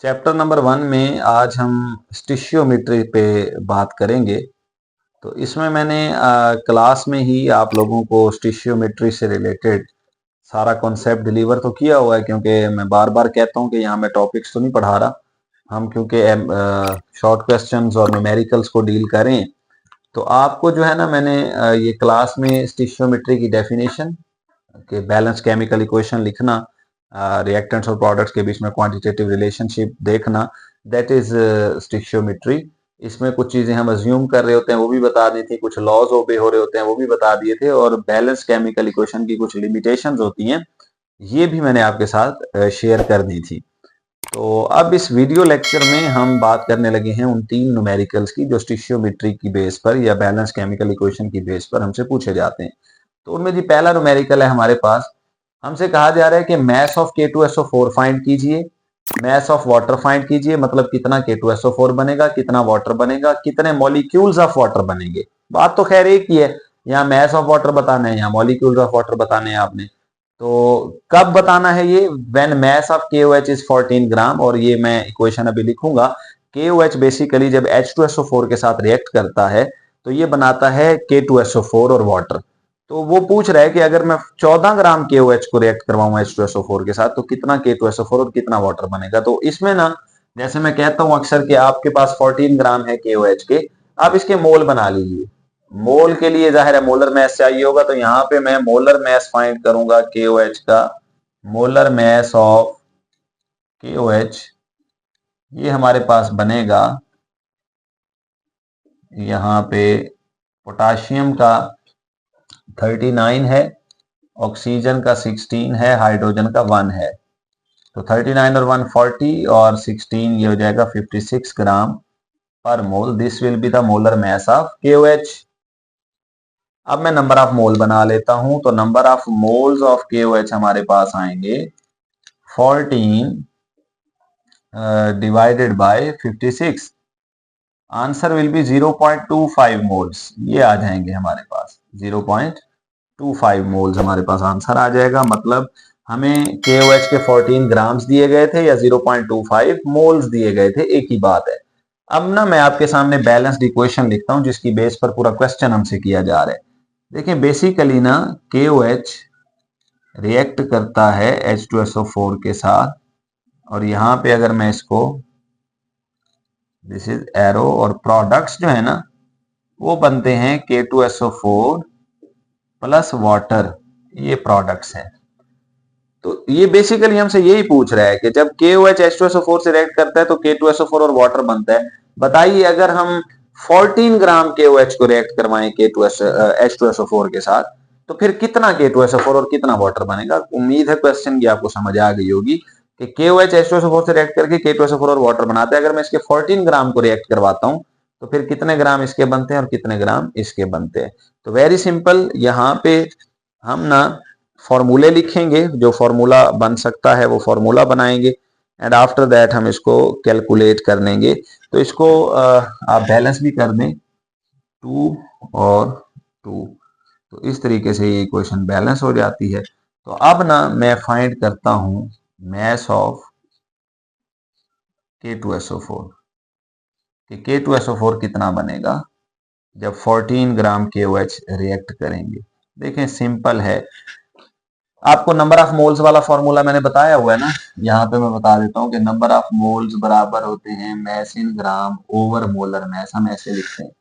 Chapter number 1 में आज हम स्टिशियोमेट्री पे बात करेंगे। तो इसमें मैंने क्लास में ही आप लोगों को स्टिशियोमेट्री से रिलेटेड सारा कॉन्सेप्ट डिलीवर तो किया हुआ है, क्योंकि मैं बार बार कहता हूँ कि यहाँ मैं टॉपिक्स तो नहीं पढ़ा रहा। हम क्योंकि शॉर्ट क्वेश्चंस और न्यूमेरिकल्स को डील करें, तो आपको जो है ना, मैंने ये क्लास में स्टिशियोमेट्री की डेफिनेशन कि बैलेंस केमिकल इक्वेशन लिखना, रिएक्टेंट्स और प्रोडक्ट्स के बीच में क्वांटिटेटिव रिलेशनशिप देखना, दैट इज स्टिशियोमेट्री। इसमें कुछ चीजें हम अज्यूम कर रहे होते हैं वो भी बता दी थी, कुछ लॉज ओबे हो रहे होते हैं वो भी बता दिए थे, और बैलेंस केमिकल इक्वेशन की कुछ लिमिटेशंस होती हैं ये भी मैंने आपके साथ शेयर कर दी थी। तो अब इस वीडियो लेक्चर में हम बात करने लगे हैं उन 3 न्यूमेरिकल्स की जो स्टिशियोमेट्री की बेस पर या बैलेंस केमिकल इक्वेशन की बेस पर हमसे पूछे जाते हैं। तो उनमें जी पहला न्यूमेरिकल है हमारे पास। हमसे कहा जा रहा है कि मैस ऑफ K2SO4 फाइंड कीजिए, मैस ऑफ वाटर फाइंड कीजिए, मतलब कितना K2SO4 बनेगा, कितना वाटर बनेगा, कितने मॉलिक्यूल्स ऑफ वाटर बनेंगे। बात तो खैर एक ही है, यहाँ मैस ऑफ वाटर बताना है, यहाँ मॉलिक्यूल्स ऑफ वाटर बताने हैं आपने। तो कब बताना है ये? When mess of KOH is 14 ग्राम, और ये मैं इक्वेशन अभी लिखूंगा। KOH बेसिकली जब H2SO4 के साथ रिएक्ट करता है तो ये बनाता है K2SO4 और वाटर। तो वो पूछ रहा है कि अगर मैं 14 ग्राम KOH को रिएक्ट करवाऊं H2SO4 के साथ तो कितना K2SO4 और कितना वाटर बनेगा। तो इसमें ना, जैसे मैं कहता हूं अक्सर कि आपके पास 14 ग्राम है KOH के, आप इसके मोल बना लीजिए। मोल के लिए जाहिर है मोलर मैस चाहिए होगा, तो यहां पे मैं मोलर मैस फाइंड करूंगा KOH का। मोलर मैस ऑफ KOH ये हमारे पास बनेगा, यहां पे पोटाशियम का 39 है, ऑक्सीजन का 16 है, हाइड्रोजन का 1 है। तो 39 और 1 40 और 16 ये हो जाएगा 56 gram per mole. This will be the molar mass of KOH। अब मैं नंबर ऑफ मोल बना लेता हूं, तो number of moles of KOH हमारे पास आएंगे 14 divided by 56। Answer will be 0.25 moles, ये आ जाएंगे हमारे पास। 0.25 मोल्स हमारे पास आंसर आ जाएगा। मतलब हमें KOH के 14 ग्राम्स दिए गए थे या 0.25 मोल्स दिए गए थे, एक ही बात है। अब ना मैं आपके सामने बैलेंस्ड इक्वेशन लिखता हूं जिसकी बेस पर पूरा क्वेश्चन हमसे किया जा रहा है। देखिए बेसिकली ना, KOH रिएक्ट करता है H2SO4 के साथ, और यहां पे अगर मैं इसको, दिस इज एरो, और प्रोडक्ट्स जो है ना वो बनते हैं K2SO4 प्लस वाटर, ये प्रोडक्ट्स हैं। तो ये बेसिकली हमसे यही पूछ रहा है कि जब KOH H2SO4 से रिएक्ट करता है तो K2SO4 और वाटर बनता है। बताइए अगर हम 14 ग्राम KOH को रिएक्ट करवाएं H2SO4 के साथ तो फिर कितना K2SO4 और कितना वाटर बनेगा। उम्मीद है क्वेश्चन की आपको समझ आ गई होगी कि KOH H2SO4 से रिएक्ट करके K2SO4 और वाटर बनाता है। अगर मैं इसके 14 ग्राम को रिएक्ट करवाता हूं तो फिर कितने ग्राम इसके बनते हैं और कितने ग्राम इसके बनते हैं। तो वेरी सिंपल, यहाँ पे हम ना फॉर्मूले लिखेंगे, जो फॉर्मूला बन सकता है वो फॉर्मूला बनाएंगे, एंड आफ्टर दैट हम इसको कैलकुलेट कर लेंगे। तो इसको आप बैलेंस भी कर दें, 2 और 2, तो इस तरीके से ये इक्वेशन बैलेंस हो जाती है। तो अब ना मैं फाइंड करता हूं मैस ऑफ K2SO4 कि K2SO4 कितना बनेगा जब 14 ग्राम KOH रिएक्ट करेंगे। देखें सिंपल है, आपको नंबर ऑफ मोल्स वाला फॉर्मूला मैंने बताया हुआ है ना, यहाँ पे मैं बता देता हूँ कि नंबर ऑफ मोल्स बराबर होते हैं मैस इन ग्राम ओवर मोलर मैस, हम ऐसे लिखते हैं।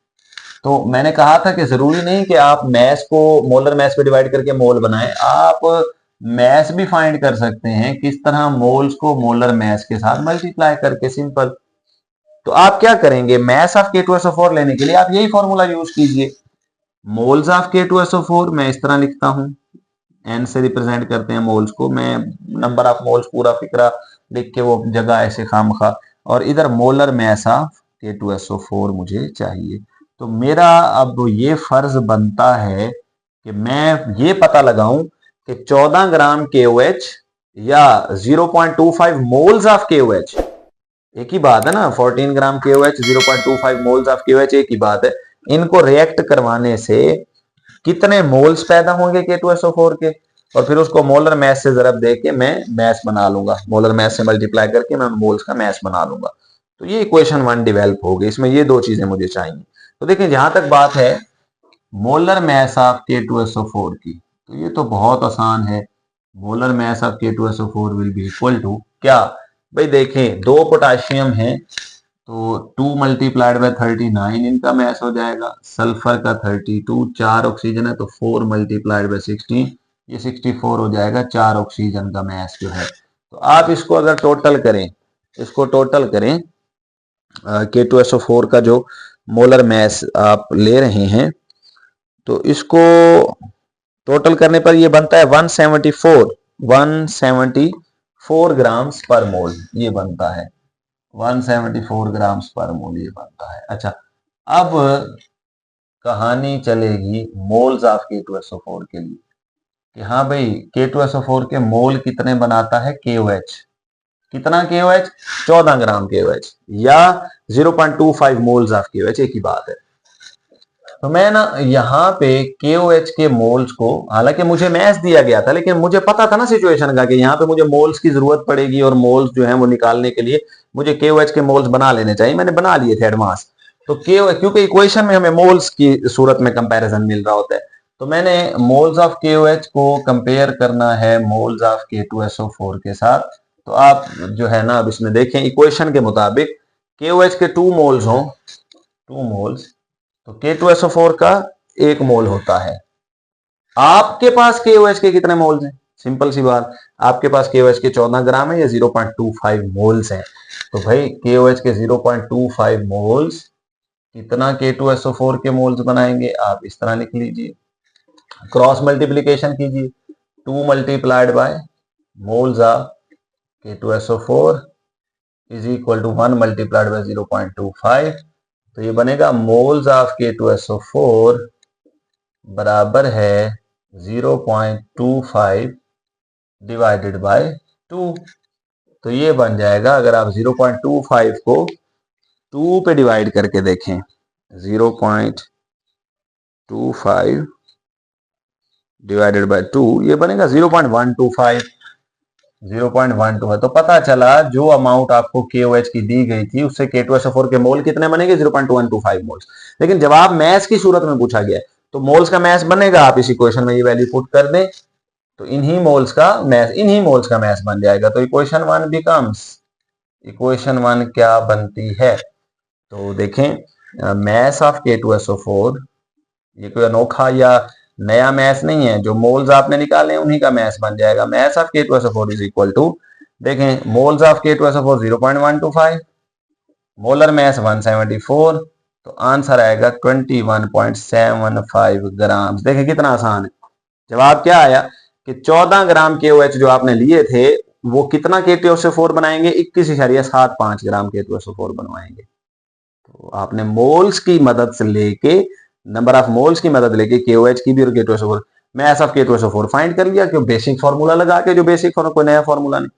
तो मैंने कहा था कि जरूरी नहीं कि आप मैस को मोलर मैस पे डिवाइड करके मोल बनाएं, आप मैस भी फाइंड कर सकते हैं। किस तरह? मोल्स को मोलर मैस के साथ मल्टीप्लाई करके, सिंपल। तो आप क्या करेंगे, मैस ऑफ K2SO4 लेने के लिए आप यही फॉर्मूला यूज कीजिए। मोल्स ऑफ K2SO4 मैं इस तरह लिखता हूं, एन से रिप्रेजेंट करते हैं मोल्स को। मैं नंबर ऑफ मोल्स पूरा फिक्रा लिख के वो जगह ऐसे खामखा, और इधर मोलर मैस ऑफ K2SO4 मुझे चाहिए। तो मेरा अब ये फर्ज बनता है कि मैं ये पता लगाऊं कि 14 ग्राम KOH या 0.25 मोल्स ऑफ KOH, एक ही बात है ना। 14 ग्राम KOH 0.25 मोल्स ऑफ KOH, एक ही बात है। इनको रिएक्ट करवाने से कितने मोल्स पैदा होंगे K2SO4 के। और फिर उसको मोलर मैस से ज़रब दे के मैं मैस बना लूंगा, मोलर मैस से मल्टीप्लाई करके मैं मोल्स का मैस बना लूंगा। तो ये इक्वेशन 1 डेवलप हो गई, इसमें ये दो चीजें मुझे चाहिए। तो देखिए जहां तक बात है मोलर मैस ऑफ K2SO4 की, तो ये तो बहुत आसान है। Molar mass of K2SO4 will be equal to क्या भाई, देखें दो पोटाशियम है तो 2 मल्टीप्लाइड बाय 39 इनका मैस हो जाएगा, सल्फर का 32, 4 ऑक्सीजन है तो 4 मल्टीप्लाइड बाय 16, ये 64 हो जाएगा 4 ऑक्सीजन का मैस जो है। तो आप इसको अगर टोटल करें, इसको टोटल करें K2SO4 का जो मोलर मैस आप ले रहे हैं, तो इसको टोटल करने पर ये बनता है 174 ग्राम्स पर मोल, ये बनता है 174 ग्राम्स पर मोल ये बनता है। अच्छा, अब कहानी चलेगी मोल्स ऑफ K2SO4 के लिए कि हाँ भाई K2SO4 के मोल कितने बनाता है KOH, कितना KOH, 14 ग्राम KOH या 0.25 मोल्स ऑफ KOH, एक ही बात है। तो मैं ना यहाँ पे KOH के मोल्स को, हालांकि मुझे मैथ दिया गया था लेकिन मुझे पता था ना सिचुएशन का कि यहाँ पे मुझे मोल्स की जरूरत पड़ेगी और मोल्स जो है वो निकालने के लिए मुझे KOH के मोल्स बना लेने चाहिए, मैंने बना लिए थे एडवांस। तो KOH क्योंकि इक्वेशन में हमें मोल्स की सूरत में कंपैरिजन मिल रहा होता है, तो मैंने मोल्स ऑफ KOH को कंपेयर करना है मोल्स ऑफ K2SO4 के साथ। तो आप जो है ना अब इसमें देखें इक्वेशन के मुताबिक KOH के 2 मोल्स हों, 2 मोल्स, तो K2SO4 का 1 मोल होता है। आपके पास KOH के कितने मोल्स हैं, सिंपल सी बात, आपके पास KOH के 14 ग्राम है या 0.25 मोल्स हैं। तो भाई KOH के 0.25 मोल्स कितना K2SO4 के मोल्स बनाएंगे, आप इस तरह लिख लीजिए, क्रॉस मल्टीप्लीकेशन कीजिए, 2 multiplied by moles of K2SO4 is equal to 1 multiplied by 0.25, तो ये बनेगा मोल्स ऑफ K2SO4 बराबर है 0.25 डिवाइडेड बाय 2। तो ये बन जाएगा, अगर आप 0.25 को 2 पे डिवाइड करके देखें, 0.25 डिवाइडेड बाय 2 ये बनेगा 0.125, 0.12 है। तो पता चला जो अमाउंट आपको KOH की दी गई थी उससे K2SO4 के मोल कितने बनेंगे, 0.125 मोल्स। लेकिन जवाब मैथ्स की सूरत में पूछा गया है तो मोल्स का मैथ्स बनेगा, आप इस इक्वेशन में ये वैल्यू पुट कर दें तो इन्हीं मोल्स का मैथ्स बन जाएगा। तो इक्वेशन 1 बिकम्स, इक्वेशन 1 क्या बनती है, तो देखें मैथ्स ऑफ K2SO4 ये कोई अनोखा या नया मैथ्स नहीं है, जो मोल्स आपने निकाले उन्हीं का मैथ्स बन जाएगा। Mass of K2SO4 is equal to, देखें moles of K2SO4 0.125, molar mass 174, तो आंसर आएगा 21.75 ग्राम। देखें कितना आसान है, जवाब क्या आया कि 14 ग्राम KOH जो आपने लिए थे वो कितना K2SO4 बनाएंगे, 21.75 ग्राम K2SO4 बनवाएंगे। तो आपने मोल्स की मदद से लेके, नंबर ऑफ मोल्स की मदद लेके KOH की भी और K2SO4 maths of K2SO4 find कर लिया, क्यों बेसिक फार्मूला लगा के, जो बेसिक फार्मूला, कोई नया फार्मूला नहीं।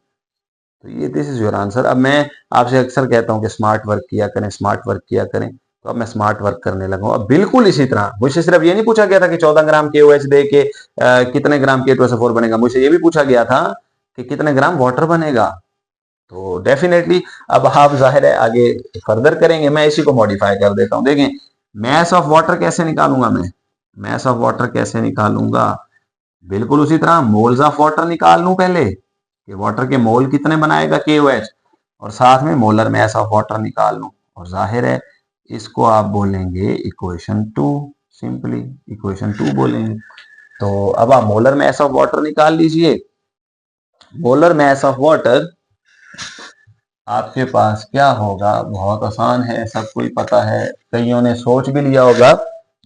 तो ये दिस इज योर आंसर। अब मैं आपसे अक्सर कहता हूं कि स्मार्ट वर्क किया करें, स्मार्ट वर्क किया करें, तो अब मैं स्मार्ट वर्क करने लगा हूं। अब बिल्कुल इसी तरह मुझसे सिर्फ ये नहीं पूछा गया था कि 14 ग्राम KOH दे के कितने ग्राम K2SO4 बनेगा, मुझसे ये भी पूछा गया था कि कितने ग्राम वाटर बनेगा। तो डेफिनेटली अब आप जाहिर है आगे फर्दर करेंगे, मैं इसी को मॉडिफाई कर देता हूं। देखें मैस ऑफ वाटर कैसे निकालूंगा, मैं मैस ऑफ वाटर कैसे निकालूंगा, बिल्कुल उसी तरह मोल्स ऑफ वाटर निकाल लूं पहले कि वाटर के मोल कितने बनाएगा KOH, और साथ में मोलर मैस ऑफ वाटर निकाल लूं, और जाहिर है इसको आप बोलेंगे इक्वेशन 2, सिंपली इक्वेशन 2 बोलेंगे। तो अब आप मोलर मैस ऑफ वाटर निकाल लीजिए। मोलर मैस ऑफ वाटर आपके पास क्या होगा, बहुत आसान है, सबको ही पता है, कईयों ने सोच भी लिया होगा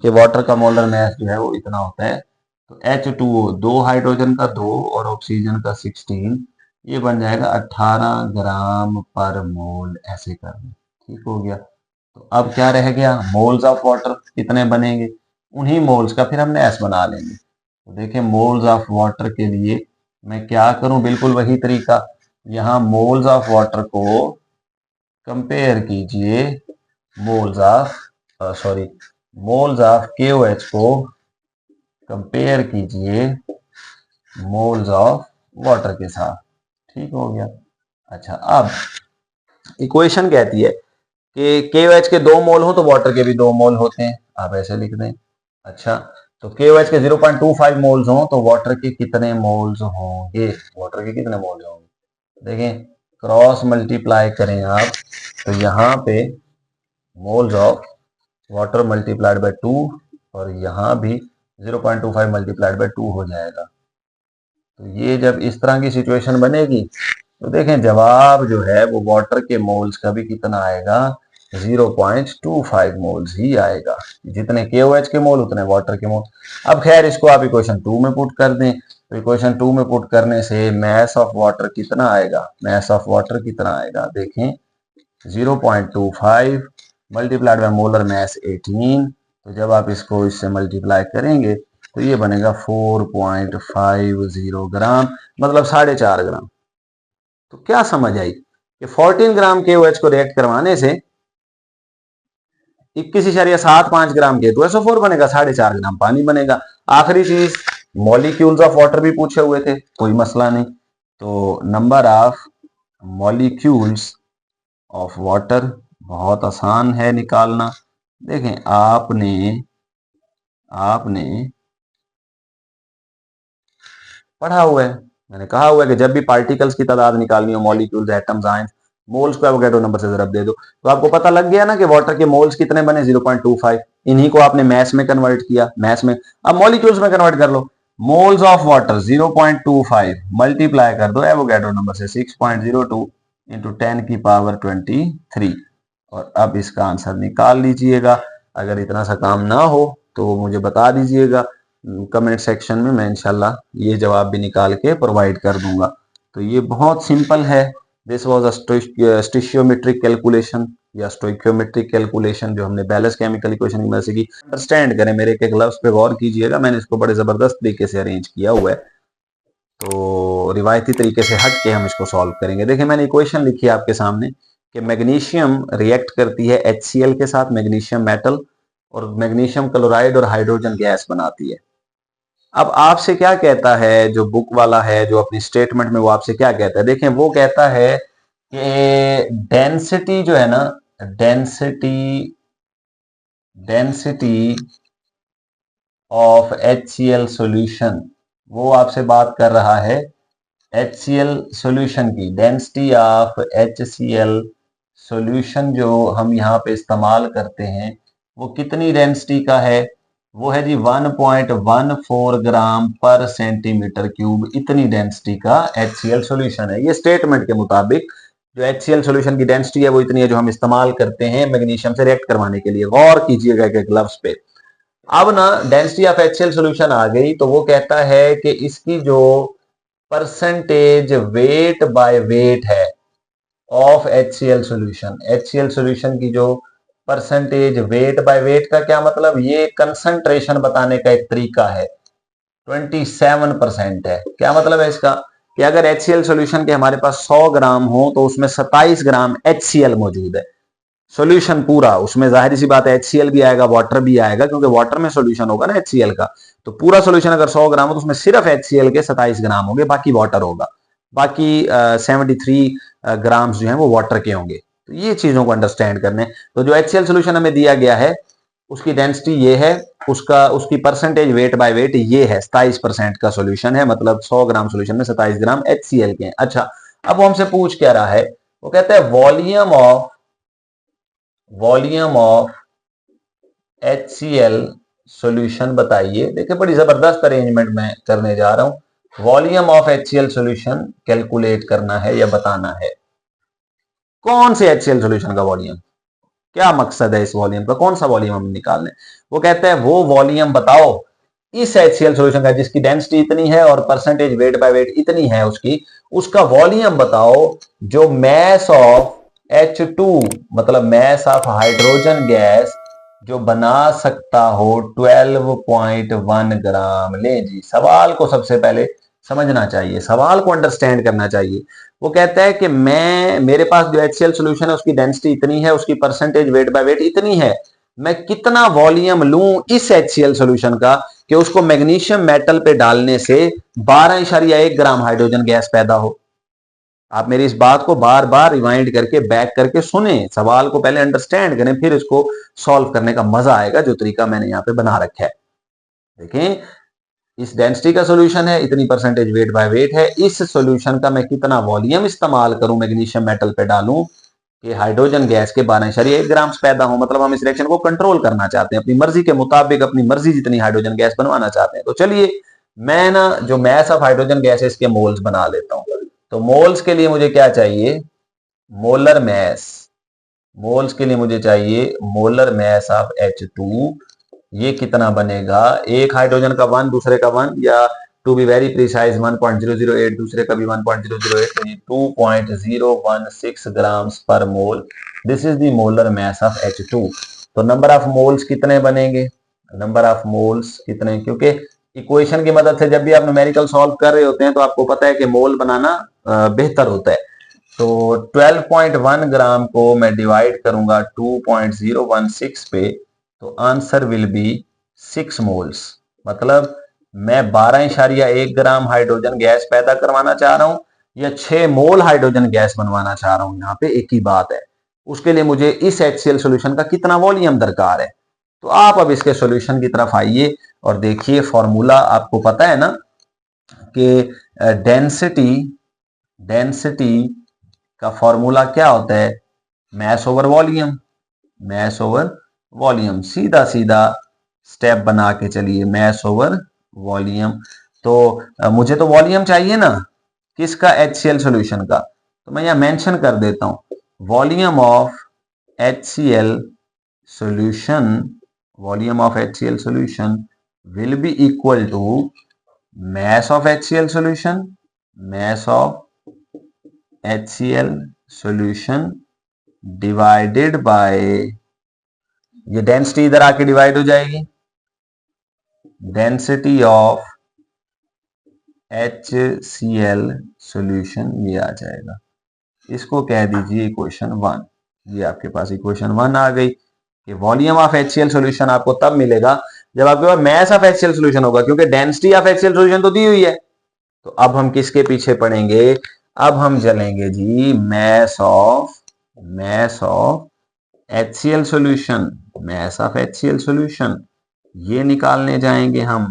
कि वाटर का मोलर मैस जो है वो इतना होता है। तो H2O, 2 हाइड्रोजन का 2 और ऑक्सीजन का 16, ये बन जाएगा 18 ग्राम पर मोल, ऐसे करना, ठीक हो गया। तो अब क्या रह गया, मोल्स ऑफ वाटर कितने बनेंगे, उन्हीं मोल्स का फिर हम मैस बना लेंगे। तो देखिए मोल्स ऑफ वाटर के लिए मैं क्या करूं, बिल्कुल वही तरीका, यहाँ मोल्स ऑफ वाटर को कंपेयर कीजिए moles of moles of KOH को कंपेयर कीजिए मोल्स ऑफ वाटर के साथ। ठीक हो गया। अच्छा, अब इक्वेशन कहती है कि KOH के 2 मोल हो तो वाटर के भी 2 मोल होते हैं, आप ऐसे लिख दें। अच्छा, तो KOH के 0.25 मोल्स हो तो वाटर के कितने मोल्स होंगे? वाटर के कितने मोल्स होंगे? देखें, क्रॉस मल्टीप्लाई करें आप तो यहाँ पे moles of water multiplied by 2 और यहाँ भी 0.25 मल्टीप्लाइड बाय 2 हो जाएगा। तो ये जब इस तरह की सिचुएशन बनेगी तो देखें जवाब जो है वो वाटर के मोल्स का भी कितना आएगा? 0.25 मोल्स ही आएगा। जितने KOH के मोल उतने वाटर के मोल। अब खैर इसको आप इक्वेशन 2 में पुट कर दें तो इक्वेशन 2 में पुट करने से मैस ऑफ वाटर कितना आएगा? मैस ऑफ वाटर कितना आएगा? देखें 0.25 मल्टीप्लाइड बाय मोलर मैस 18। तो जब आप इसको इससे मल्टीप्लाई करेंगे तो ये बनेगा 4.50 ग्राम, मतलब 4.5 ग्राम। तो क्या समझ आई कि 14 ग्राम KOH को रिएक्ट करवाने से 21.75 ग्राम K2SO4 बनेगा, 4.5 ग्राम पानी बनेगा। आखिरी चीज, मॉलिक्यूल्स ऑफ वाटर भी पूछे हुए थे, कोई मसला नहीं। तो number of molecules of water बहुत आसान है निकालना। देखें आपने पढ़ा हुआ है, मैंने कहा हुआ है कि जब भी पार्टिकल्स की तादाद निकालनी हो, मॉलिक्यूल्स, एटम्स, आयंस, मोल्स को एवोगैड्रो नंबर से ज़रब दे दो, तो आपको पता लग गया ना कि वाटर के मोल्स कितने बने? 0.25। इन्हीं को आपने मैस में कन्वर्ट किया, मैस में। अब मॉलिक्यूल्स में कन्वर्ट कर लो। मोल्स ऑफ वाटर 0.25 मल्टीप्लाई कर दो एवोगैड्रो नंबर से 6.02 इंटू 10 की पावर 23 और अब इसका आंसर निकाल लीजिएगा। अगर इतना सा काम ना हो तो मुझे बता दीजिएगा कमेंट सेक्शन में, मैं इंशाल्लाह ये जवाब भी निकाल के प्रोवाइड कर दूंगा। तो ये बहुत सिंपल है। दिस वाज अ स्टिशियोमेट्रिक कैलकुलेशन या स्टोइकियोमेट्रिक कैलकुलेशन जो हमने बैलेंस केमिकल इक्वेशन की मदद से की। अंडरस्टैंड करें, मेरे के ग्लव्स पे गौर कीजिएगा, मैंने इसको बड़े जबरदस्त तरीके से अरेंज किया हुआ है। तो रिवायती तरीके से हट के हम इसको सॉल्व करेंगे। देखिए मैंने इक्वेशन लिखी है आपके सामने कि मैग्नीशियम रिएक्ट करती है HCl के साथ, मैग्नीशियम मेटल, और मैग्नीशियम क्लोराइड और हाइड्रोजन गैस बनाती है। अब आपसे क्या कहता है जो बुक वाला है, जो अपनी स्टेटमेंट में वो आपसे क्या कहता है? देखें, वो कहता है कि डेंसिटी जो है ना, डेंसिटी ऑफ HCl सॉल्यूशन, वो आपसे बात कर रहा है HCl सॉल्यूशन की। डेंसिटी ऑफ HCl सॉल्यूशन जो हम यहाँ पे इस्तेमाल करते हैं वो कितनी डेंसिटी का है? वो है जी 1.14 ग्राम पर सेंटीमीटर क्यूब। इतनी डेंसिटी का HCl सॉल्यूशन है। ये स्टेटमेंट के मुताबिक जो HCl सॉल्यूशन की डेंसिटी है वो इतनी है जो हम इस्तेमाल करते हैं मैग्नीशियम से रिएक्ट करवाने के लिए। गौर कीजिएगा कि ग्लव्स पे अब ना डेंसिटी ऑफ HCl सॉल्यूशन आ गई तो वो कहता है कि इसकी जो परसेंटेज वेट बाय वेट है of HCl solution, HCl solution की जो परसेंटेज वेट बाय वेट का क्या मतलब? ये कंसंट्रेशन बताने का एक तरीका है। 27% है। क्या मतलब है इसका? कि अगर HCl सॉल्यूशन के हमारे पास 100 ग्राम हो तो उसमें 27 ग्राम HCl मौजूद है। सॉल्यूशन पूरा, उसमें जाहिर सी बात है HCl भी आएगा, वाटर भी आएगा, क्योंकि वाटर में सॉल्यूशन होगा ना HCl का। तो पूरा सॉल्यूशन अगर 100 ग्राम हो तो उसमें सिर्फ HCl के 27 ग्राम होंगे, बाकी वाटर होगा। बाकी 73 ग्राम्स जो हैं वो वाटर के होंगे। तो ये चीजों को अंडरस्टैंड करने। तो जो HCl सॉल्यूशन हमें दिया गया है उसकी डेंसिटी ये है, उसकी परसेंटेज वेट बाय वेट ये है, 27% का सॉल्यूशन है, मतलब 100 ग्राम सॉल्यूशन में 27 ग्राम HCl के हैं। अच्छा, अब वो हमसे पूछ क्या रहा है? वो कहता है वॉल्यूम ऑफ HCl सॉल्यूशन बताइए। देखिए बड़ी जबरदस्त अरेंजमेंट मैं करने जा रहा हूं। Volume of HCl solution calculate करना है या बताना है। कौन से HCl सॉल्यूशन का वॉल्यूम? क्या मकसद है इस वॉल्यूम का? कौन सा वॉल्यूम हम निकालने? वो कहते हैं वो वॉल्यूम बताओ इस HCl सॉल्यूशन का जिसकी डेंसिटी इतनी है और परसेंटेज वेट बाय वेट इतनी है उसकी, उसका वॉल्यूम बताओ जो मैस ऑफ H2 मतलब मैस ऑफ हाइड्रोजन गैस जो बना सकता हो 12.1 ग्राम। ले जी, सवाल को सबसे पहले समझना चाहिए, सवाल को अंडरस्टैंड करना चाहिए। वो कहता है कि मेरे पास जो HCl सॉल्यूशन है उसकी डेंसिटी इतनी है, उसकी परसेंटेज वेट बाय वेट इतनी है, मैं कितना वॉल्यूम लूं इस HCl सॉल्यूशन का कि उसको मैग्नीशियम मेटल पे डालने से 12.1 ग्राम हाइड्रोजन गैस पैदा हो। आप मेरी इस बात को बार बार रिवाइंड करके बैक करके सुने, सवाल को पहले अंडरस्टैंड करें, फिर इसको सॉल्व करने का मजा आएगा जो तरीका मैंने यहाँ पे बना रखा है। देखें, इस डेंसिटी का सॉल्यूशन है, इतनी परसेंटेज वेट बाय वेट है, इस सॉल्यूशन का मैं कितना वॉल्यूम इस्तेमाल करूं, मैग्नीशियम मेटल पे डालूं कि हाइड्रोजन गैस के 12.1 ग्राम पैदा हो। मतलब हम इस रिएक्शन को कंट्रोल करना चाहते हैं, अपनी मर्जी के मुताबिक अपनी मर्जी जितनी हाइड्रोजन गैस बनवाना चाहते हैं। तो चलिए मैं ना जो मैस ऑफ हाइड्रोजन गैस है इसके मोल्स बना लेता हूं। तो मोल्स के लिए मुझे क्या चाहिए, मोलर मैस। मोल्स के लिए मुझे चाहिए मोलर मैस ऑफ H2। ये कितना बनेगा, एक हाइड्रोजन का 1 दूसरे का 1, या टू बी वेरी प्रिसाइज 1.008 दूसरे का भी 1.008, तो ये 2.016 grams per mole. This is the molar mass of H2। तो नंबर ऑफ मोल्स कितने बनेंगे, नंबर ऑफ मोल्स कितने, क्योंकि इक्वेशन की मदद से जब भी आप न्यूमेरिकल सॉल्व कर रहे होते हैं तो आपको पता है कि मोल बनाना बेहतर होता है। तो 12.1 ग्राम को मैं डिवाइड करूंगा 2.016 पे, तो आंसर विल बी 6 मोल्स। मतलब मैं 12.1 ग्राम हाइड्रोजन गैस पैदा करवाना चाह रहा हूं या 6 मोल हाइड्रोजन गैस बनवाना चाह रहा हूं, यहाँ पे एक ही बात है। उसके लिए मुझे इस HCl सॉल्यूशन का कितना वॉल्यूम दरकार है। तो आप अब इसके सॉल्यूशन की तरफ आइए और देखिए, फॉर्मूला आपको पता है ना कि डेंसिटी का फॉर्मूला क्या होता है, mass over volume. Mass over volume, सीधा सीधा स्टेप बना के चलिए, मैस ओवर वॉल्यूम। तो मुझे तो वॉल्यूम चाहिए ना, किसका, HCl सॉल्यूशन का। तो मैं यहां मेंशन कर देता हूं, volume of HCl solution, volume of HCl solution will be equal to mass of HCl solution, mass of HCl solution divided by, ये डेंसिटी इधर आके डिवाइड हो जाएगी, डेंसिटी ऑफ HCl सॉल्यूशन ये आ जाएगा। इसको कह दीजिए इक्वेशन 1। ये आपके पास इक्वेशन 1 आ गई कि वॉल्यूम ऑफ HCl सॉल्यूशन आपको तब मिलेगा जब आपके पास मैस ऑफ HCl सॉल्यूशन होगा, क्योंकि डेंसिटी ऑफ HCl सॉल्यूशन तो दी हुई है। तो अब हम किसके पीछे पड़ेंगे, अब हम चलेंगे जी mass of HCl solution, mass of HCl solution ये निकालने जाएंगे हम।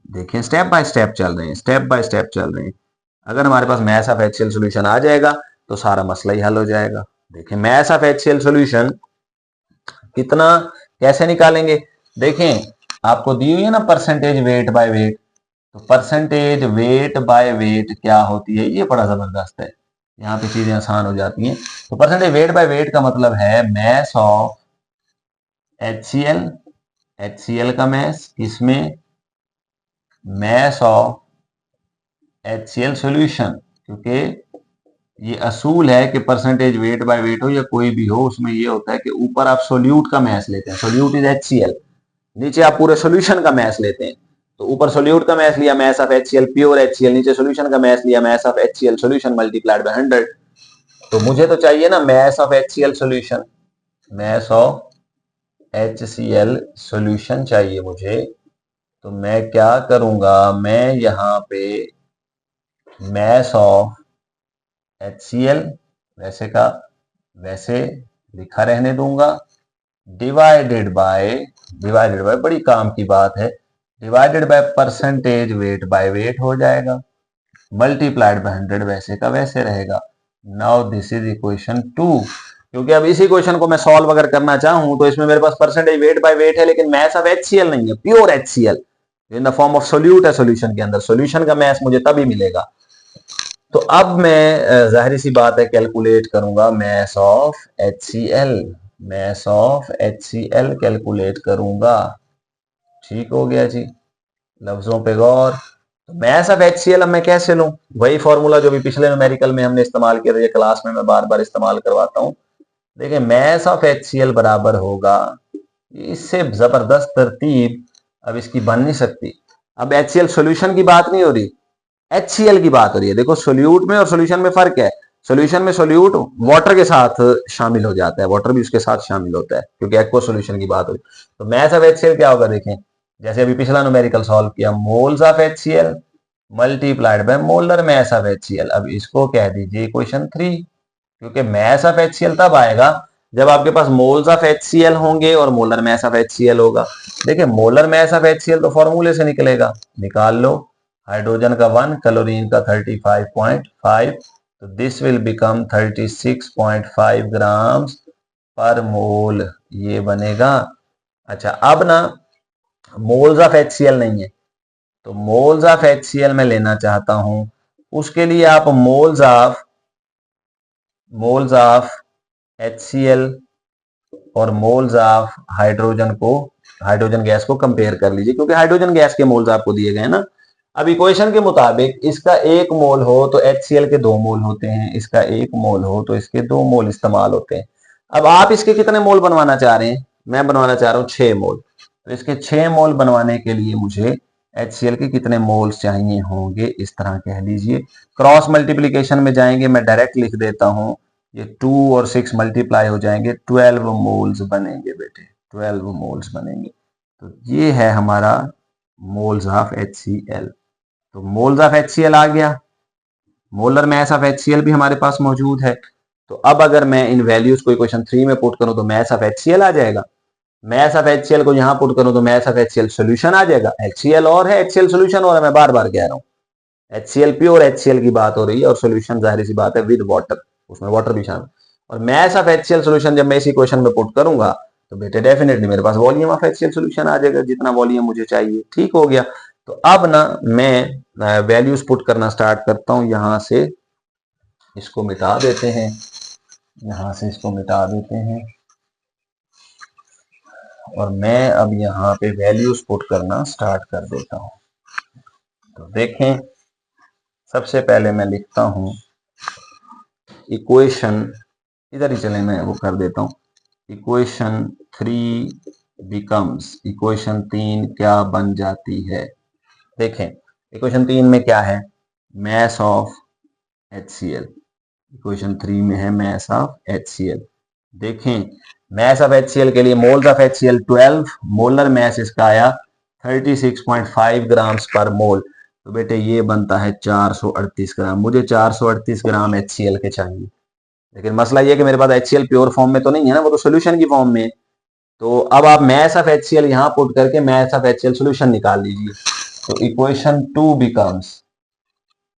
देखें, स्टेप बाय स्टेप चल रहे हैं, स्टेप बाय स्टेप चल रहे हैं। अगर हमारे पास मैस ऑफ HCl सॉल्यूशन आ जाएगा तो सारा मसला ही हल हो जाएगा। देखें, मैस ऑफ HCl सॉल्यूशन कितना, कैसे निकालेंगे। देखें, आपको दी हुई है ना परसेंटेज वेट बाय वेट, तो परसेंटेज वेट बाय वेट क्या होती है, ये बड़ा जबरदस्त है, यहाँ पे चीजें आसान हो जाती हैं। तो परसेंटेज वेट बाय वेट का मतलब है मैस ऑफ HCl का मैस, इसमें मैस ऑफ HCl सॉल्यूशन, क्योंकि ये असूल है कि परसेंटेज वेट बाय वेट हो या कोई भी हो, उसमें ये होता है कि ऊपर आप सोल्यूट का मैस लेते हैं, सोल्यूट इज HCl, नीचे आप पूरे सॉल्यूशन का मैस लेते हैं। तो ऊपर सोल्यूट का मैस लिया, mess of HCl pure HCl, नीचे सॉल्यूशन का मैस लिया, mess of HCl solution multiplied by 100। तो मुझे तो चाहिए ना mess of HCl solution, mass of HCl solution चाहिए मुझे। तो मैं क्या करूंगा, मैं यहाँ पे मैस ऑफ HCl वैसे का वैसे लिखा रहने दूंगा, डिवाइडेड बाय बड़ी काम की बात है, divided by percentage weight by wait हो जाएगा, मल्टीप्लाइड बाय 100 वैसे का वैसे रहेगा। Now this is equation 2। क्योंकि अब इस इक्वेशन को मैं सॉल्व अगर करना चाहूं तो इसमें मेरे पास परसेंटेज वेट बाय वेट है, लेकिन मैस ऑफ HCl नहीं है, pure HCl in the form of solute है सॉल्यूशन के अंदर, सॉल्यूशन का मैस मुझे तभी मिलेगा। तो अब मैं जाहिर सी बात है कैलकुलेट करूंगा mess of HCl, mess of HCl calculate करूंगा। ठीक हो गया जी, लफ्जों पे गौर। तो मैस ऑफ HCl अब मैं कैसे लूं, वही फॉर्मूला जो भी पिछले न्यूमेरिकल में हमने इस्तेमाल किया था, ये क्लास में मैं बार बार इस्तेमाल करवाता हूं। देखिए, मैस ऑफ HCl बराबर होगा, इससे जबरदस्त तरतीब अब इसकी बन नहीं सकती। अब HCl सॉल्यूशन की बात नहीं हो रही, HCl की बात हो रही है। देखो, सोल्यूट में और सॉल्यूशन में फर्क है, सॉल्यूशन में सोल्यूट वाटर के साथ शामिल हो जाता है, वाटर भी उसके साथ शामिल होता है, क्योंकि एक्वा सॉल्यूशन की बात हो रही है। तो मैस ऑफ HCl क्या होगा, देखें, जैसे अभी पिछला न्यूमेरिकल सॉल्व किया, moles of HCl multiplied by molar mass of HCl। अब इसको कह दीजिए इक्वेशन 3, क्योंकि मैस ऑफ HCl तब आएगा जब आपके पास मोल्स ऑफ HCl होंगे और मोलर मैस ऑफ HCl होगा। देखिए मोलर मैस ऑफ HCl तो फॉर्मूले से निकलेगा, निकाल लो। हाइड्रोजन का 1, क्लोरीन का 35.5, तो this will become 36.5 grams per मोल, ये बनेगा। अच्छा अब ना मोल्स ऑफ HCl नहीं है, तो मोल्स ऑफ HCl मैं लेना चाहता हूं, उसके लिए आप मोल्स ऑफ HCl और मोल्स ऑफ हाइड्रोजन गैस को कंपेयर कर लीजिए, क्योंकि हाइड्रोजन गैस के मोल्स आपको दिए गए हैं ना। अब इक्वेशन के मुताबिक इसका 1 मोल हो तो HCl के 2 मोल होते हैं, इसका 1 मोल हो तो इसके 2 मोल इस्तेमाल होते हैं। अब आप इसके कितने मोल बनवाना चाह रहे हैं? मैं बनवाना चाह रहा हूं 6 मोल। तो इसके 6 मोल बनवाने के लिए मुझे HCl के कितने मोल्स चाहिए होंगे, इस तरह कह लीजिए। क्रॉस मल्टीप्लीकेशन में जाएंगे, मैं डायरेक्ट लिख देता हूं, ये 2 और 6 मल्टीप्लाई हो जाएंगे, 12 मोल्स बनेंगे बेटे, 12 मोल्स बनेंगे। तो ये है हमारा मोल्स ऑफ HCl। तो मोल्स ऑफ HCl आ गया, मोलर मैस ऑफ HCl भी हमारे पास मौजूद है। तो अब अगर मैं इन वैल्यूज को इक्वेशन 3 में पुट करूं तो मैस ऑफ HCl आ जाएगा। मैस ऑफ HCl को यहां पुट करूं तो मैस ऑफ HCl सॉल्यूशन आ जाएगा। HCl और है, HCl सॉल्यूशन और है, मैं बार बार कह रहा हूं। HCl प्योर HCl की बात हो रही है और सॉल्यूशन जाहिर सी बात है विद वाटर, उसमें वाटर भी शामिल। और मैस ऑफ HCl सॉल्यूशन जब मैं इस इक्वेशन में पुट करूंगा तो बेटे डेफिनेटली मेरे पास वॉल्यूम ऑफ HCl सॉल्यूशन आ जाएगा, जितना वॉल्यूम मुझे चाहिए। ठीक हो गया। तो अब ना मैं वैल्यूज पुट करना स्टार्ट करता हूं। यहां से इसको मिटा देते हैं, यहां से इसको मिटा देते हैं, और मैं अब यहाँ पे वैल्यूज पुट करना स्टार्ट कर देता हूं। तो देखें, सबसे पहले मैं लिखता हूं इक्वेशन, इधर ही चले, मैं वो कर देता हूं। इक्वेशन 3 बिकम्स, इक्वेशन 3 क्या बन जाती है? देखें इक्वेशन 3 में क्या है, मैस ऑफ HCl। इक्वेशन 3 में है मैस ऑफ HCl। देखें मैस ऑफ HCl के लिए moles of HCl 12, molar mass इसका आया 36.5 ग्राम्स पर मोल। तो बेटे ये बनता है 438 ग्राम। मुझे 438 ग्राम HCl के चाहिए, लेकिन मसला ये है कि मेरे पास HCl प्योर फॉर्म में तो नहीं है ना, वो तो सोल्यूशन की फॉर्म में है। तो अब आप मैस ऑफ HCl यहां पुट करके मैस ऑफ HCl सोल्यूशन निकाल लीजिए। तो इक्वेशन 2 बिकम्स,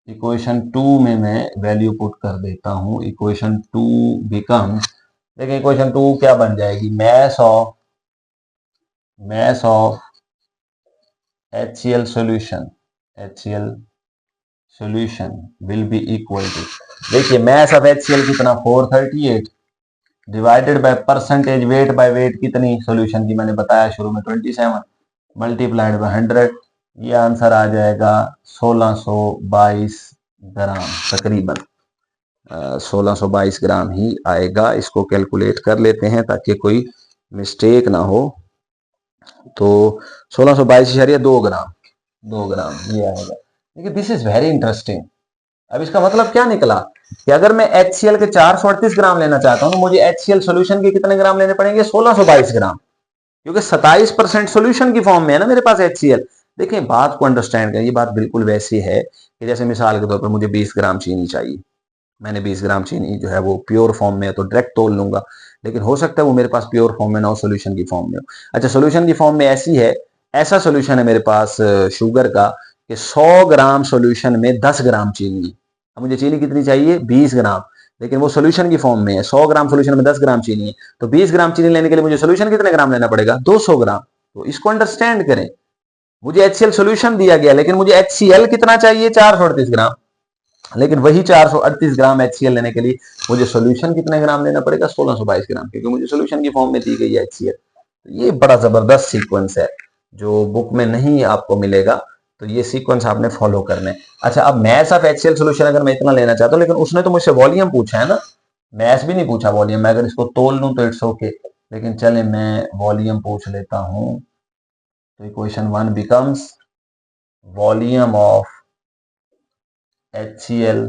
इक्वेशन 2 में मैं वैल्यू पुट कर देता हूं। इक्वेशन 2 बिकम्स, देखिए इक्वेशन 2 क्या बन जाएगी, mass of HCl solution, HCl solution will be equal to, देखिए मैस ऑफ HCl कितना 438 divided by percentage weight by weight कितनी सॉल्यूशन की, मैंने बताया शुरू में 27 मल्टीप्लाइड बाय 100, ये आंसर आ जाएगा 1622 ग्राम, तकरीबन 1622 ग्राम ही आएगा। इसको कैलकुलेट कर लेते हैं ताकि कोई मिस्टेक ना हो। तो 1622.2 ग्राम, 2 ग्राम ये आएगा। देखिए दिस इज वेरी इंटरेस्टिंग। अब इसका मतलब क्या निकला कि अगर मैं HCl के 438 ग्राम लेना चाहता हूं तो मुझे HCl सॉल्यूशन के कितने ग्राम लेने पड़ेंगे, 1622 ग्राम, क्योंकि 27% सॉल्यूशन की फॉर्म में है ना मेरे पास HCl। देखिए बात को अंडरस्टैंड करिए, बात बिल्कुल वैसी है कि जैसे मिसाल के तौर पर मुझे 20 ग्राम चीनी चाहिए, मैंने 20 ग्राम चीनी जो है वो प्योर फॉर्म में है तो डायरेक्ट तोल लूंगा, लेकिन हो सकता है वो मेरे पास प्योर फॉर्म में ना हो, सोल्यूशन की फॉर्म में हो। अच्छा सोल्यूशन की फॉर्म में ऐसी है, ऐसा सोल्यूशन है मेरे पास शुगर का कि 100 ग्राम सोल्यूशन में 10 ग्राम चीनी है। अब मुझे चीनी कितनी चाहिए, 20 ग्राम, लेकिन वो सोल्यूशन की फॉर्म में है, 100 ग्राम सोल्यूशन में 10 ग्राम चीनी है। तो 20 ग्राम चीनी लेने के लिए मुझे सोल्यूशन कितने ग्राम लेना पड़ेगा, 200 ग्राम। तो इसको अंडरस्टैंड करें, मुझे HCl सोल्यूशन दिया गया लेकिन मुझे HCl कितना चाहिए, 438 ग्राम, लेकिन वही 438 ग्राम HCl लेने के लिए मुझे सोल्यूशन कितने ग्राम लेना पड़ेगा, 1622 ग्राम, क्योंकि मुझे सोल्यूशन की फॉर्म में दी गई है HCl। तो ये बड़ा जबरदस्त सीक्वेंस है जो बुक में नहीं आपको मिलेगा, तो ये सीक्वेंस आपने फॉलो करना है। अच्छा अब मैस ऑफ HCl सोल्यूशन अगर मैं इतना लेना चाहता हूँ, लेकिन उसने तो मुझसे वॉल्यूम पूछा है ना, मैस भी नहीं पूछा वॉल्यूम, मैं अगर इसको तोल लूं तो इट्स ओके, लेकिन चले मैं वॉल्यूम पूछ लेता हूं। तो equation 1 becomes volume of HCl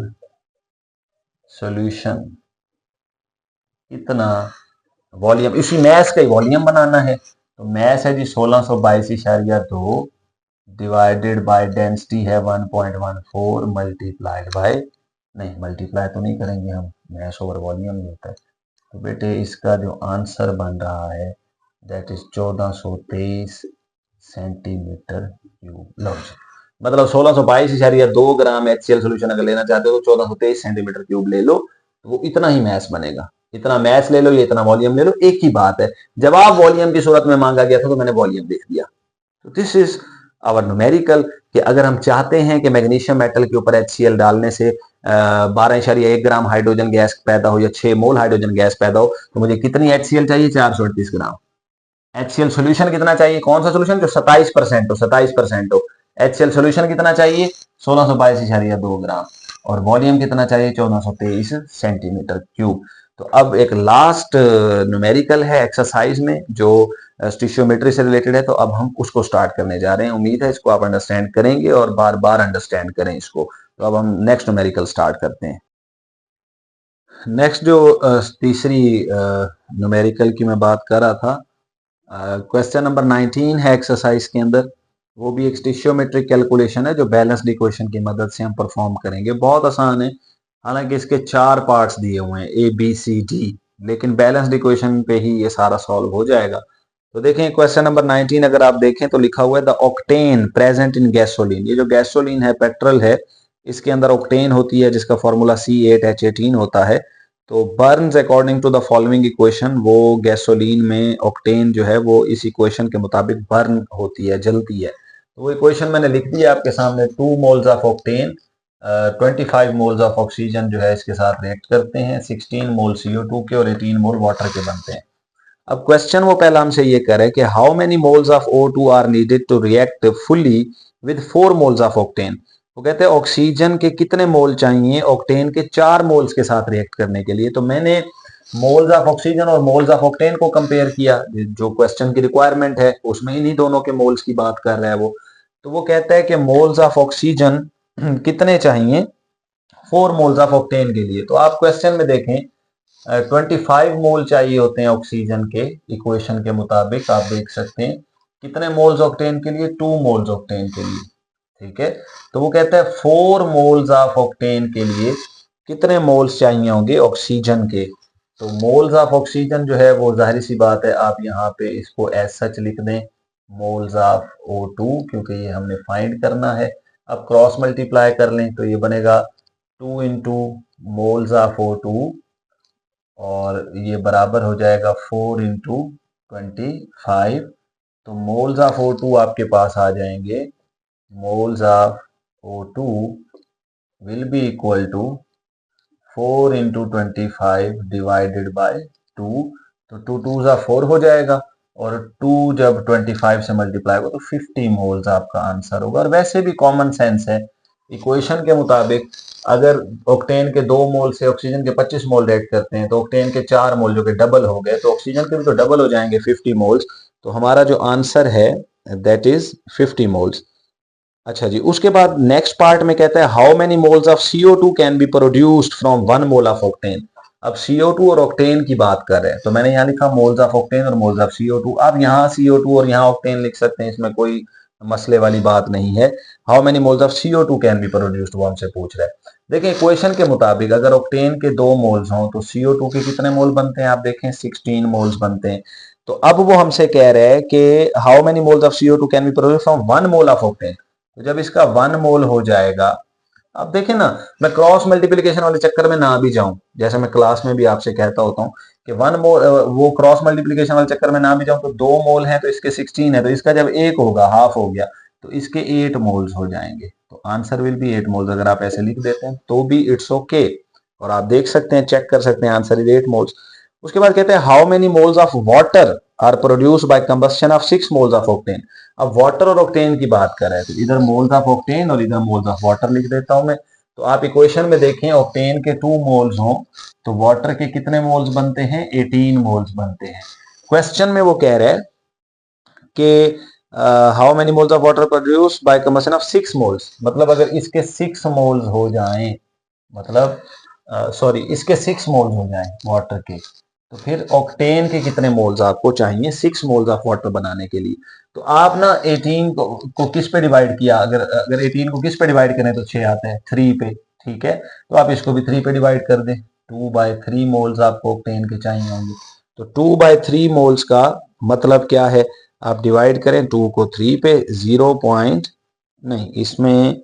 solution इतना, वॉल्यूम इसी मैस का ही वॉल्यूम बनाना है, तो मैस है जी 1622.2 डिवाइडेड बाय डेंसिटी है 1.14 मल्टीप्लाइड बाय, नहीं मल्टीप्लाई तो नहीं करेंगे हम, मैस ओवर वॉल्यूम ही होता है। तो बेटे इसका जो आंसर बन रहा है दैट इज 1423 सेंटीमीटर क्यूब। लो जी, मतलब 1622.2 ग्राम HCl सोल्यूशन अगर लेना चाहते हो तो 1423 सेंटीमीटर क्यूब ले लो, तो वो इतना ही मैस बनेगा। इतना मैस ले लो या इतना वॉल्यूम ले लो, एक ही बात है। जब आप वॉल्यूम की सूरत में मांगा गया था तो मैंने वॉल्यूम लिख दिया। तो दिस इज आवर न्यूमेरिकल कि अगर हम चाहते हैं कि मैग्नीशियम मेटल के ऊपर HCl डालने से 12.1 ग्राम हाइड्रोजन गैस पैदा हो या 6 मोल हाइड्रोजन गैस पैदा हो, तो मुझे कितनी HCl चाहिए? 438 ग्राम। HCl सोल्यूशन कितना चाहिए? कौन सा सोल्यूशन? जो 27% हो, 27% हो। HCl सोल्यूशन कितना चाहिए? 1622.2 ग्राम। और वॉल्यूम कितना चाहिए? 1423 सेंटीमीटर क्यूब। तो अब एक लास्ट न्यूमेरिकल है एक्सरसाइज में जो स्टिशियोमेट्री से रिलेटेड है, तो अब हम उसको स्टार्ट करने जा रहे हैं। उम्मीद है इसको आप अंडरस्टैंड करेंगे और बार बार अंडरस्टैंड करें इसको। तो अब हम नेक्स्ट न्यूमेरिकल स्टार्ट करते हैं। नेक्स्ट जो तीसरी न्यूमेरिकल की मैं बात कर रहा था, क्वेश्चन नंबर 19 है एक्सरसाइज के अंदर। वो भी एक स्टिशियोमेट्रिक कैलकुलेशन है जो बैलेंस्ड इक्वेशन की मदद से हम परफॉर्म करेंगे। बहुत आसान है, हालांकि इसके 4 पार्ट्स दिए हुए हैं A B C D, लेकिन बैलेंस्ड इक्वेशन पे ही ये सारा सॉल्व हो जाएगा। तो देखें क्वेश्चन नंबर 19 अगर आप देखें तो लिखा हुआ है the octane present in gasoline. ये जो गैसोलीन है, पेट्रोल है, इसके अंदर ऑक्टेन होती है जिसका फॉर्मूला C8H18 होता है। तो burns according to the following equation, वो गैसोलीन में ऑक्टेन जो है वो इस इक्वेशन के मुताबिक बर्न होती है, जलती है। तो वो इक्वेशन मैंने लिख दी है आपके सामने। 2 moles of octane 25 moles of oxygen जो है इसके साथ रिएक्ट करते हैं, 16 मोल CO2 के और 18 मोल वाटर के बनते हैं। अब क्वेश्चन वो पहला हमसे ये कह रहा है कि how many moles of O2 are needed to react fully with 4 moles of octane. वो कहते हैं ऑक्सीजन के कितने मोल चाहिए ऑक्टेन के 4 मोल्स के साथ रिएक्ट करने के लिए। तो मैंने मोल्स ऑफ ऑक्सीजन और मोल्स ऑफ ऑक्टेन को कंपेयर किया, जो क्वेश्चन की रिक्वायरमेंट है उसमें इन्हीं दोनों के मोल्स की बात कर रहा है वो। तो वो कहता है कि मोल्स ऑफ ऑक्सीजन कितने चाहिए 4 मोल्स ऑफ ऑक्टेन के लिए। तो आप क्वेश्चन में देखें 25 मोल चाहिए होते हैं ऑक्सीजन के, इक्वेशन के मुताबिक आप देख सकते हैं। कितने मोल्स ऑक्टेन के लिए? 2 मोल्स ऑक्टेन के लिए, ठीक है। तो वो कहता है 4 मोल्स ऑफ ऑक्टेन के लिए कितने मोल्स चाहिए होंगे ऑक्सीजन के। तो मोल्स ऑफ ऑक्सीजन जो है वो जाहिर सी बात है आप यहाँ पे इसको एज सच लिख दें, मोल्स ऑफ O2, क्योंकि ये हमने फाइंड करना है। अब क्रॉस मल्टीप्लाई कर लें तो ये बनेगा 2 इंटू मोल्स ऑफ O2 और ये बराबर हो जाएगा 4 इंटू 25। तो मोल्स ऑफ O2 आपके पास आ जाएंगे, moles of O2 will be equal to 4 into 25 divided by 2। तो 2 2 जा 4 हो जाएगा और 2 जब 25 से मल्टीप्लाई होगा तो 50 मोल्स आपका आंसर होगा। और वैसे भी कॉमन सेंस है, इक्वेशन के मुताबिक अगर ऑक्टेन के 2 मोल से ऑक्सीजन के 25 मोल रेड करते हैं तो ऑक्टेन के 4 मोल जो कि डबल हो गए, तो ऑक्सीजन के भी तो डबल हो जाएंगे 50 मोल्स। तो हमारा जो आंसर है दैट इज 50 मोल्स। अच्छा जी, उसके बाद नेक्स्ट पार्ट में कहता है how many moles of CO2 can be produced from 1 mole of octane. अब CO2 और ऑक्टेन की बात कर रहे हैं, तो मैंने यहाँ लिखा मोल्स ऑफ ऑक्टेन और मोल्स ऑफ CO2। आप यहाँ CO2 और यहाँ ऑक्टेन लिख सकते हैं, इसमें कोई मसले वाली बात नहीं है। How many moles of CO2 can be produced, वो हमसे पूछ रहा है। देखिए इक्वेशन के मुताबिक अगर ऑक्टेन के 2 मोल्स हों तो CO2 के कितने मोल बनते हैं? आप देखें 16 मोल्स बनते हैं। तो अब वो हमसे कह रहे हैं कि how many moles of CO2 can be produced from 1 mole of octane. तो जब इसका 1 मोल हो जाएगा, अब देखें ना, मैं क्रॉस मल्टीप्लिकेशन वाले चक्कर में ना भी जाऊं, जैसे मैं क्लास में भी आपसे कहता होता हूं कि 1 मोल, वो क्रॉस मल्टीप्लिकेशन वाले चक्कर में ना भी जाऊं, तो 2 मोल है तो इसके 16 है, तो इसका जब 1 होगा, हाफ हो गया, तो इसके 8 मोल्स हो जाएंगे। तो आंसर विल बी 8 मोल्स। अगर आप ऐसे लिख देते हैं तो भी इट्स ओके, और आप देख सकते हैं, चेक कर सकते हैं, आंसर इज 8 मोल्स। उसके बाद कहते हैं how many moles of water are produced by combustion of 6 moles of octane. अब वाटर और ऑक्टेन की बात कर रहे हैं, तो इधर मोल्स ऑफ ऑक्टेन और इधर मोल्स ऑफ वाटर लिख देता हूं मैं। तो आप इक्वेशन में देखें ऑक्टेन के 2 मोल्स हों तो वाटर के कितने मोल्स बनते हैं? 18 मोल्स बनते हैं। क्वेश्चन में वो कह रहे हैं कि how many moles of water produced by combustion of 6 moles, मतलब अगर इसके 6 मोल्स हो जाएं, मतलब सॉरी इसके 6 मोल्स हो जाएं वाटर के, तो फिर ऑक्टेन के कितने मोल्स आपको चाहिए 6 मोल्स ऑफ वाटर बनाने के लिए। तो आप ना 18 को किस पे डिवाइड किया, अगर अगर 18 को किस पे डिवाइड करें तो 6 आते हैं 3 पे, ठीक है, तो आप इसको भी 3 पे डिवाइड कर दें। 2/3 मोल्स आपको ऑक्टेन के चाहिए होंगे। तो 2/3 मोल्स का मतलब क्या है, आप डिवाइड करें 2 को 3 पे, 0 पॉइंट नहीं, इसमें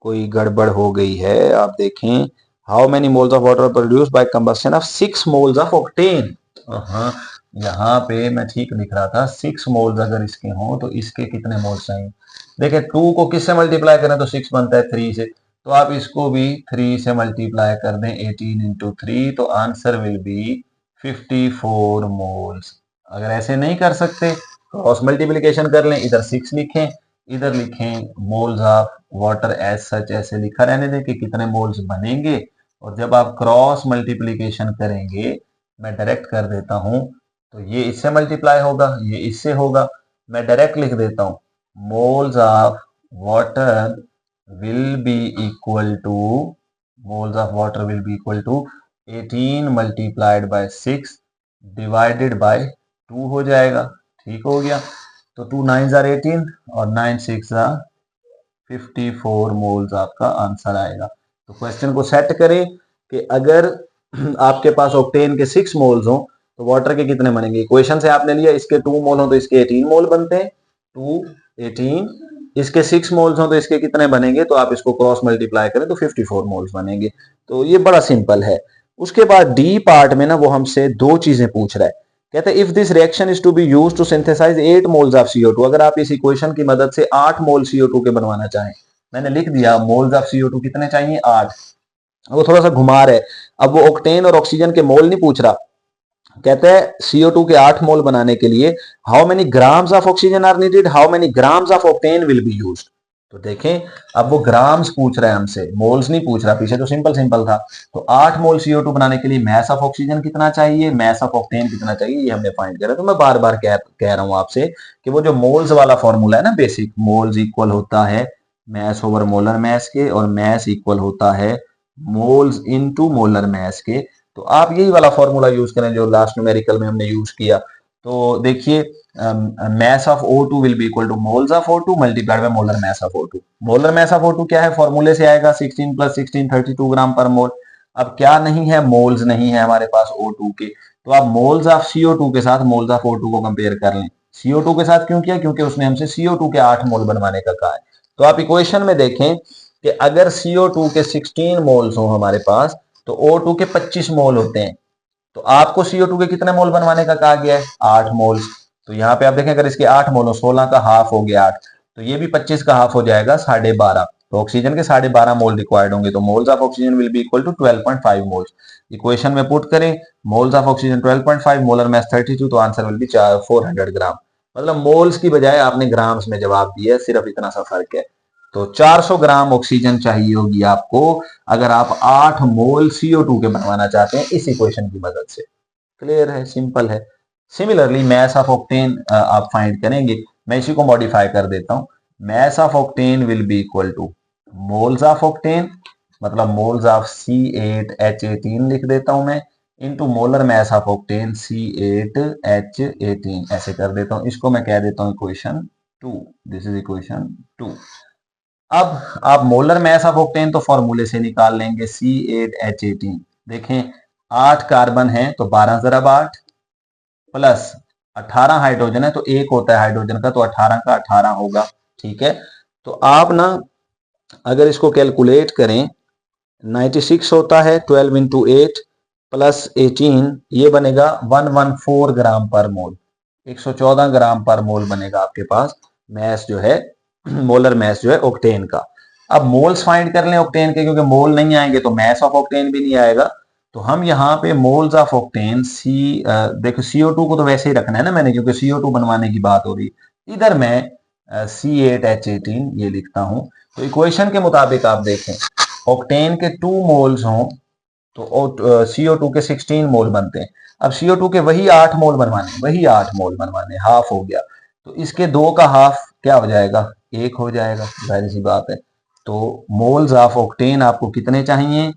कोई गड़बड़ हो गई है, आप देखें। How many moles of water produce by combustion of 6 moles of octane. हाँ, यहाँ पे मैं ठीक लिख रहा था, 6 मोल्स अगर इसके हों तो इसके कितने मोल्स चाहिए। देखिए 2 को किससे मल्टीप्लाई करें तो 6 बनता है 3 से, तो आप इसको भी 3 से मल्टीप्लाई कर दें, 18 इंटू 3, तो आंसर विल बी 54 मोल्स। अगर ऐसे नहीं कर सकते क्रॉस मल्टीप्लीकेशन कर लें, इधर 6 लिखें, इधर लिखें moles of water as such, ऐसे लिखा रहने दें कि कितने मोल्स बनेंगे। और जब आप क्रॉस मल्टीप्लीकेशन करेंगे, मैं डायरेक्ट कर देता हूं, तो ये इससे मल्टीप्लाई होगा, ये इससे होगा। मैं डायरेक्ट लिख देता हूं, moles of water will be equal to, moles of water will be equal to 18 multiplied by 6 divided by 2 हो जाएगा। ठीक हो गया। तो 2 9 आर 18 और 9 6 आर 54 मोल्स आपका आंसर आएगा। तो क्वेश्चन को सेट करें कि अगर आपके पास ऑक्टेन के 6 मोल्स हो तो वाटर के कितने बनेंगे। इक्वेशन से आपने लिया इसके 2 मोल हो तो इसके 18 मोल बनते हैं, 2 18, इसके 6 मोल्स हो तो इसके कितने बनेंगे, तो आप इसको क्रॉस मल्टीप्लाई करें तो 54 मोल्स बनेंगे। तो ये बड़ा सिंपल है। उसके बाद डी पार्ट में ना वो हमसे दो चीजें पूछ रहा है। कहते हैं if this reaction is to be used to synthesize 8 moles of CO2, अगर आप इस इक्वेशन की मदद से 8 मोल CO2 के बनवाना चाहें, मैंने लिख दिया मोल्स ऑफ CO2 कितने चाहिए 8। वो थोड़ा सा घुमा रहे, अब वो ऑक्टेन और ऑक्सीजन के मोल नहीं पूछ रहा। कहते हैं CO2 के 8 मोल बनाने के लिए how many grams of oxygen are needed, how many grams of octane will be used. तो देखें अब वो ग्राम्स पूछ रहा है हमसे, मोल्स नहीं पूछ रहा, पीछे तो सिंपल सिंपल था। तो 8 मोल CO2 बनाने के लिए मैस ऑफ ऑक्सीजन कितना चाहिए, मैस ऑफ ऑक्टेन कितना चाहिए, ये हमने फाइंड करा। तो मैं बार बार कह रहा हूं आपसे कि वो जो मोल्स वाला फॉर्मूला है ना, बेसिक मोल्स इक्वल होता है मैस ओवर मोलर मैस के, और मैस इक्वल होता है मोल्स इनटू मोलर मैस के। तो आप यही वाला फॉर्मूला यूज करें जो लास्ट न्यूमेरिकल में हमने यूज किया। तो देखिए mass of O2 will be equal to moles of O2 multiplied by molar mass of O2। Molar mass of O2 क्या है, फॉर्मूले से आएगा 16 + 16 32 ग्राम पर मोल। अब क्या नहीं है, मोल्स नहीं है हमारे पास O2 के, तो आप मोल्स ऑफ CO2 के साथ मोल्स ऑफ O2 को कंपेयर कर लें। CO2 के साथ क्यों किया, क्योंकि उसने हमसे CO2 के 8 मोल बनवाने का कहा है। तो आप इक्वेशन में देखें कि अगर CO2 के 16 मोल्स हो हमारे पास तो O2 के 25 मोल होते हैं। तो आपको CO2 के कितने मोल बनवाने का कहा गया है 8 मोल। तो यहाँ पे आप देखें अगर इसके 8 मोल हो, 16 का हाफ हो गया 8, तो ये भी 25 का हाफ हो जाएगा 12.5। तो ऑक्सीजन के 12.5 मोल रिक्वायर्ड होंगे, तो moles of oxygen will be equal to 12.5 moles. Equation में पुट करें moles of oxygen 12.5, molar mass 32, तो आंसर विल बी 400 ग्राम। मतलब मोल्स की बजाय आपने ग्राम्स में जवाब दिया, सिर्फ इतना सा फर्क है। तो 400 ग्राम ऑक्सीजन चाहिए होगी आपको अगर आप 8 मोल CO2 के बनवाना चाहते हैं इस इक्वेशन की मदद से। क्लियर है, सिंपल है। सिमिलरली मैस ऑफ ऑक्टेन आप फाइंड करेंगे, मैं इसी को मॉडिफाई कर देता हूं। Mass of octane will be equal to moles of octane, मतलब मोल्स ऑफ C8H18 लिख देता हूं मैं, into molar mass of octane C8H18, ऐसे कर देता हूं। इसको मैं कह देता हूं इक्वेशन 2, दिस इज इक्वेशन 2। अब आप मोलर मैस ऑफ ऑक्टेन तो फॉर्मूले से निकाल लेंगे C8H18। देखें 8 कार्बन है तो 12 ज़रब 8 प्लस 18 हाइड्रोजन है, तो एक होता है हाइड्रोजन का, तो 18 का 18 होगा। ठीक है, तो आप ना अगर इसको कैलकुलेट करें 96 होता है 12 इंटू 8 प्लस 18, ये बनेगा 114 ग्राम पर मोल, 114 ग्राम पर मोल बनेगा आपके पास मैस जो है, मोलर मैस जो है ऑक्टेन का। अब मोल्स फाइंड कर लें ऑक्टेन के, क्योंकि मोल नहीं आएंगे तो मैस ऑफ ऑक्टेन भी नहीं आएगा। तो हम यहाँ पे मोल्स ऑफ ऑक्टेन देखो CO2 को तो वैसे ही रखना है ना मैंने, क्योंकि CO2 बनवाने की बात हो रही। इधर मैं C8H18 ये लिखता हूं। तो इक्वेशन के मुताबिक आप देखें ऑक्टेन के 2 मोल्स हों तो CO2 के 16 मोल बनते हैं। अब CO2 के वही 8 मोल बनवाने, वही 8 मोल बनवाने, हाफ हो गया। तो इसके 2 का हाफ क्या हो जाएगा, 1 हो जाएगा, जाहिर सी बात है। तो मोल्स ऑफ ऑक्टेन आपको कितने चाहिए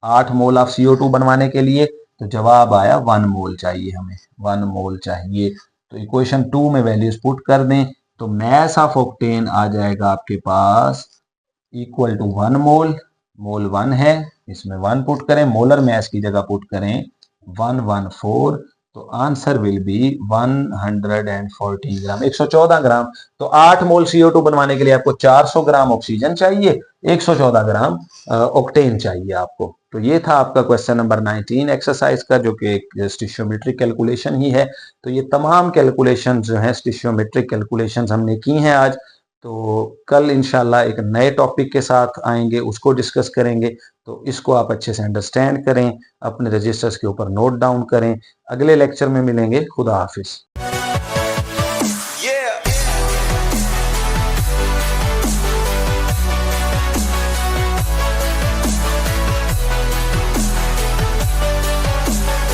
8 मोल ऑफ CO2 बनवाने के लिए, तो जवाब आया 1 मोल चाहिए हमें, 1 मोल चाहिए। तो इक्वेशन 2 में वैल्यूज पुट कर दें तो मैस ऑफ ऑक्टेन आ जाएगा आपके पास इक्वल टू 1 मोल, मोल 1 है, इसमें 1 पुट करें, मोलर मैस की जगह पुट करें 114, तो आंसर विल बी 114 ग्राम, 114 ग्राम। तो 8 मोल CO2 बनवाने के लिए आपको 400 ग्राम ऑक्सीजन चाहिए, 114 ग्राम ऑक्टेन चाहिए आपको। तो ये था आपका क्वेश्चन नंबर 19 एक्सरसाइज का, जो कि एक स्टिशियोमेट्रिक कैलकुलेशन ही है। तो ये तमाम कैलकुलेशन जो है स्टिशियोमेट्रिक कैलकुलेशन हमने की हैं आज। तो कल इंशाल्लाह एक नए टॉपिक के साथ आएंगे, उसको डिस्कस करेंगे। तो इसको आप अच्छे से अंडरस्टैंड करें, अपने रजिस्टर्स के ऊपर नोट डाउन करें। अगले लेक्चर में मिलेंगे। खुदा हाफिज।